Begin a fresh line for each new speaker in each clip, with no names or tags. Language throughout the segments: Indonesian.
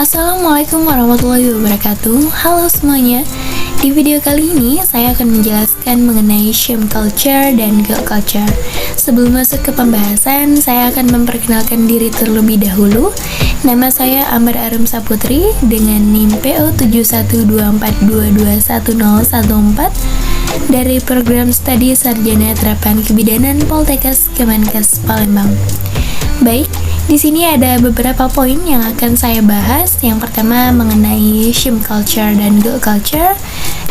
Assalamualaikum warahmatullahi wabarakatuh. Halo semuanya. Di video kali ini saya akan menjelaskan mengenai shame culture dan guilt culture. Sebelum masuk ke pembahasan, saya akan memperkenalkan diri terlebih dahulu. Nama saya Amber Arum Saputri dengan NIM PO 7124221014 dari program studi Sarjana Terapan Kebidanan Poltekkes Kemenkes Palembang. Baik, di sini ada beberapa poin yang akan saya bahas. Yang pertama mengenai shame culture dan guilt culture.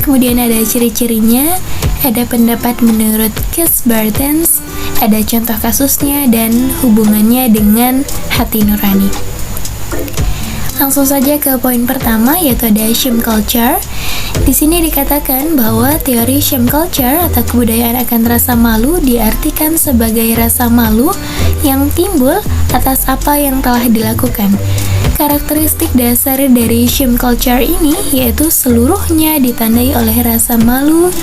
Kemudian ada ciri-cirinya, ada pendapat menurut Kees Bartens, ada contoh kasusnya dan hubungannya dengan hati nurani. Langsung saja ke poin pertama, yaitu ada shame culture. Di sini dikatakan bahwa teori shame culture atau kebudayaan akan rasa malu diartikan sebagai rasa malu yang timbul atas apa yang telah dilakukan. Karakteristik dasar dari shame culture ini yaitu seluruhnya ditandai oleh rasa malu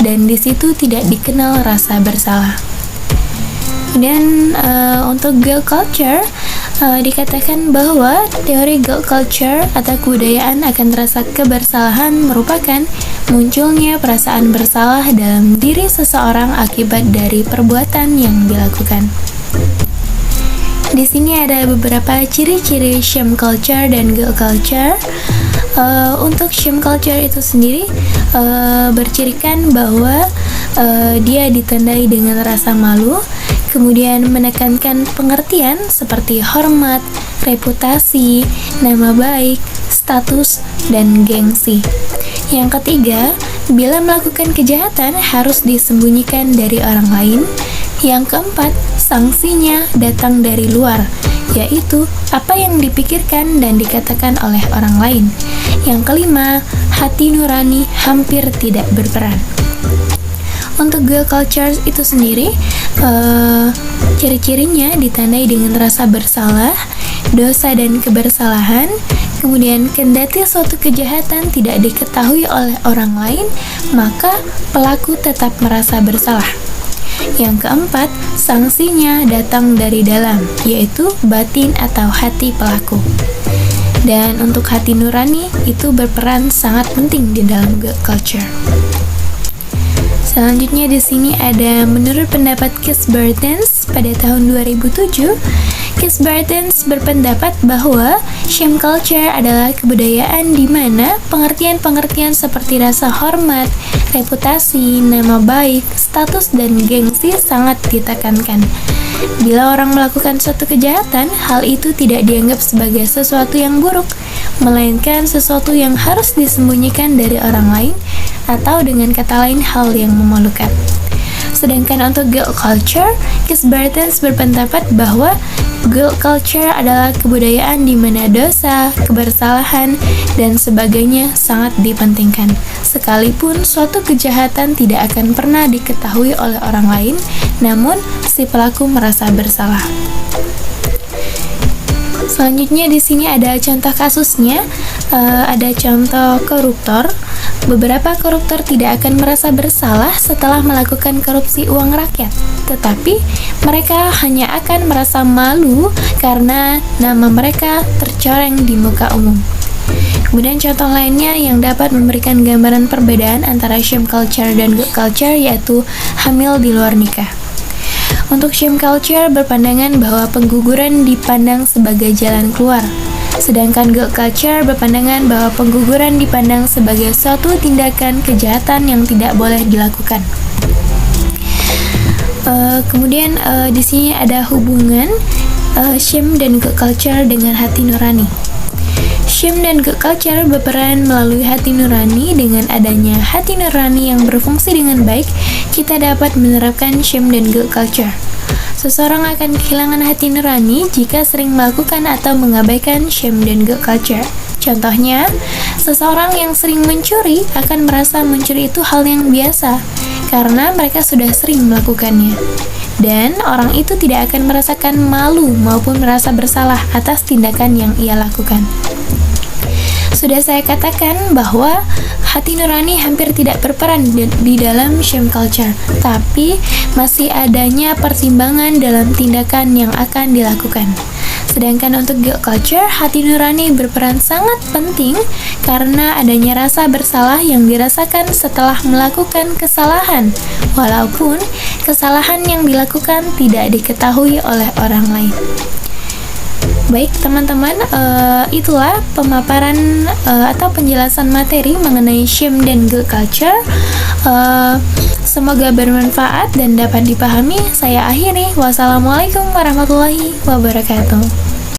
dan di situ tidak dikenal rasa bersalah. Dan untuk guilt culture dikatakan bahwa teori guilt culture atau kebudayaan akan rasa kebersalahan merupakan munculnya perasaan bersalah dalam diri seseorang akibat dari perbuatan yang dilakukan. Di sini ada beberapa ciri-ciri shame culture dan guilt culture. Untuk shame culture itu sendiri bercirikan bahwa dia ditandai dengan rasa malu, kemudian menekankan pengertian seperti hormat, reputasi, nama baik, status, dan gengsi. Yang ketiga, bila melakukan kejahatan harus disembunyikan dari orang lain. Yang keempat, sanksinya datang dari luar, yaitu apa yang dipikirkan dan dikatakan oleh orang lain. Yang kelima, hati nurani hampir tidak berperan. Untuk guilt culture itu sendiri, ciri-cirinya ditandai dengan rasa bersalah, dosa dan kebersalahan. Kemudian kendati suatu kejahatan tidak diketahui oleh orang lain, maka pelaku tetap merasa bersalah. Yang keempat, sanksinya datang dari dalam, yaitu batin atau hati pelaku. Dan untuk hati nurani itu berperan sangat penting di dalam guilt culture. Selanjutnya di sini ada menurut pendapat Kees Bartens pada tahun 2007, Kees Bartens berpendapat bahwa shame culture adalah kebudayaan di mana pengertian-pengertian seperti rasa hormat, reputasi, nama baik, status, dan gengsi sangat ditekankan. Bila orang melakukan suatu kejahatan, hal itu tidak dianggap sebagai sesuatu yang buruk, melainkan sesuatu yang harus disembunyikan dari orang lain, atau dengan kata lain hal yang memalukan. Sedangkan untuk guilt culture, Kees Bartens berpendapat bahwa guilt culture adalah kebudayaan di mana dosa, kebersalahan, dan sebagainya sangat dipentingkan. Sekalipun suatu kejahatan tidak akan pernah diketahui oleh orang lain, namun si pelaku merasa bersalah. Selanjutnya di sini ada contoh kasusnya, ada contoh koruptor. Beberapa koruptor tidak akan merasa bersalah setelah melakukan korupsi uang rakyat, tetapi mereka hanya akan merasa malu karena nama mereka tercoreng di muka umum. Kemudian contoh lainnya yang dapat memberikan gambaran perbedaan antara shame culture dan guilt culture yaitu hamil di luar nikah. Untuk shame culture berpandangan bahwa pengguguran dipandang sebagai jalan keluar. Sedangkan guilt culture berpandangan bahwa pengguguran dipandang sebagai suatu tindakan kejahatan yang tidak boleh dilakukan. Kemudian di sini ada hubungan shame dan guilt culture dengan hati nurani. Shame dan guilt culture berperan melalui hati nurani. Dengan adanya hati nurani yang berfungsi dengan baik, kita dapat menerapkan shame dan guilt culture. Seseorang akan kehilangan hati nurani jika sering melakukan atau mengabaikan shame dan guilt culture. Contohnya, seseorang yang sering mencuri akan merasa mencuri itu hal yang biasa karena mereka sudah sering melakukannya. Dan orang itu tidak akan merasakan malu maupun merasa bersalah atas tindakan yang ia lakukan. Sudah saya katakan bahwa hati nurani hampir tidak berperan di dalam shame culture, tapi masih adanya pertimbangan dalam tindakan yang akan dilakukan. Sedangkan untuk guilt culture, hati nurani berperan sangat penting karena adanya rasa bersalah yang dirasakan setelah melakukan kesalahan, walaupun kesalahan yang dilakukan tidak diketahui oleh orang lain. Baik teman-teman, itulah pemaparan atau penjelasan materi mengenai shame dan guilt culture. Semoga bermanfaat dan dapat dipahami. Saya akhiri. Wassalamualaikum warahmatullahi wabarakatuh.